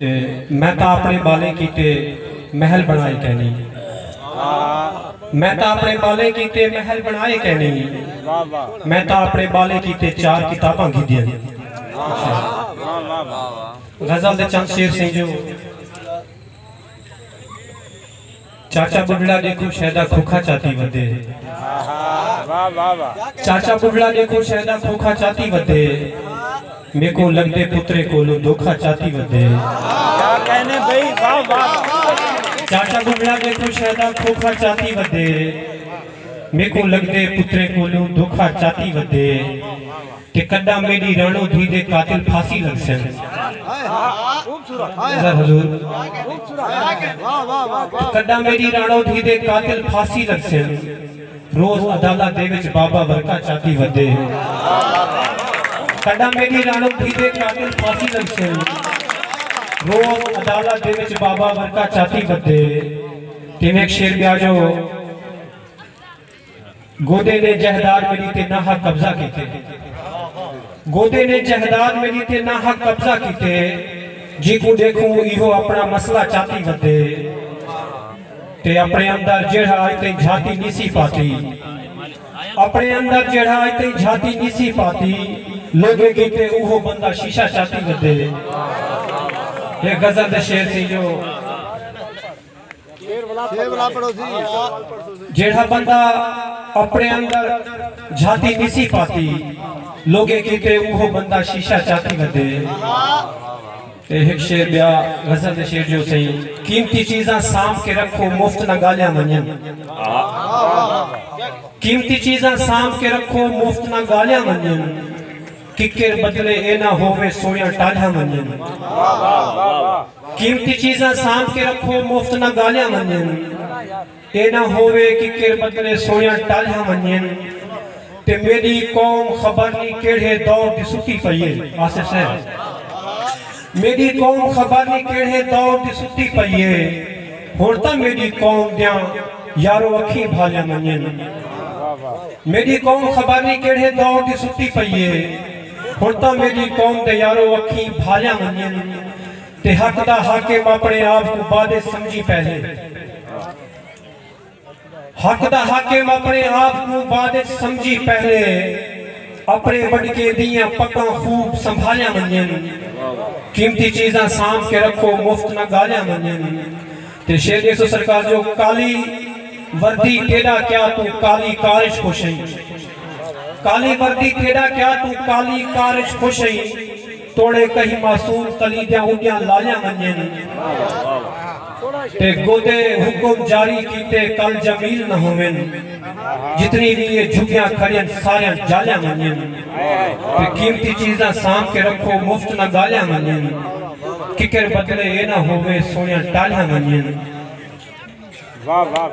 मैं तो अपने बाले कीते महल बनाए कहनी, मैं तो अपने बाले कीते महल बनाए कहनी, मैं तो अपने बाले कीते 4 किताबां गिदियां। गजल दे चंद शेर सिंह जो चाचा बुढ़ड़ा देखो शहदा खोखा चाती वदे, चाचा बुढ़ड़ा देखो शहदा खोखा चाती वदे, मेरे को लगदे पुत्रे कोलो धोखा चाती वदे। क्या कहने भाई, वाह वाह। चाचा बुढ़ड़ा देखो शहदा खोखा चाती वदे, मेरे को लगदे पुत्रे कोलो धोखा चाती वदे, कि कड्डा मेरी राणो धी दे कातिल फांसी लग सन। हुजूर कड्डा मेरी राणो धी दे कातिल फांसी लग सन, रोज अदालत दे विच बाबा वर्का चाती वदे। कड्डा मेरी राणो धी दे कातिल फांसी लग सन, रोज अदालत दे विच बाबा वर्का चाती वदे। तिने एक शेर ब्याजो गोदे ने जहदार मेरी ते ना हक कब्जा कीते, गोदे ने जहदार मेरी ते ना हक कब्जा कीते, जी को देखूं इहो अपना मसला चाती वदे, ते अपने अंदर जेड़ा आज ते झाती निसी पाती, अपने अंदर जेड़ा आज ते झाती निसी पाती, लोगे कीते उहो बंदा शीशा चाती वदे। ये गजल दे शेर सी जो जेड़ा बंदा अपने अंदर झाती निसी पाती, लोगे कीते उहो बंदा शीशा चाती वदे। एक शेर ब्या गजल दे शेर जो सही, कीमती चीज़ां सांभ के रखो मुफ्त न गालियां वंजन, कीमती चीज़ां सांभ के रखो मुफ्त न गालियां वंजन, किकर बदले ए ना होवे सोया टालियां वंजन। कीमती चीज़ां सांभ के रखो मुफ्त न गालियां वंजन, ए ना होवे किकर बदले सोया टालियां वंजन। ते मेरी कौम खबर नहीं केड़े दौर दी सुती पई है, आसिफ साहब मेरी कौम खबर नहीं केड़े दौर दी सुती पई है, हुण तां मेरी कौम दियां यारो अखी भालियां वंजन। मेरी कौम खबर नहीं केड़े दौर दी सुती पई है, हुण तां मेरी कौम दे यारो अखी भालियां वंजन। ते हक दा हाकिम अपने आप को बादे समझी पहले, हक दा हाकिम अपने आप को बादे समझी पहले, अपने वडके दियां पक्का खूब संभालियां वंजन। कीमती चीज़ां सांभ के रखो मुफ्त न गालियां वंजन। ते शेर देखो सरकार जो काली वर्दी तेरा क्या तू काली कारिश खुशई, काली वर्दी तेरा क्या तू काली कारिश खुशई, तोड़े कहीं मासूम कलीदियां उड़ियां लालियां वंजन। ते गोदे हुक्म जारी कीते कल जमील न होवेन, जितनी भी ये झुगियां खड़ियां सारियां जालियां वंजन। ते कीमती चीज़ां सांभ के रखो मुफ्त न गालियां वंजन, किकर बदले ए ना होवे सोया टालियां वंजन। वाह वाह।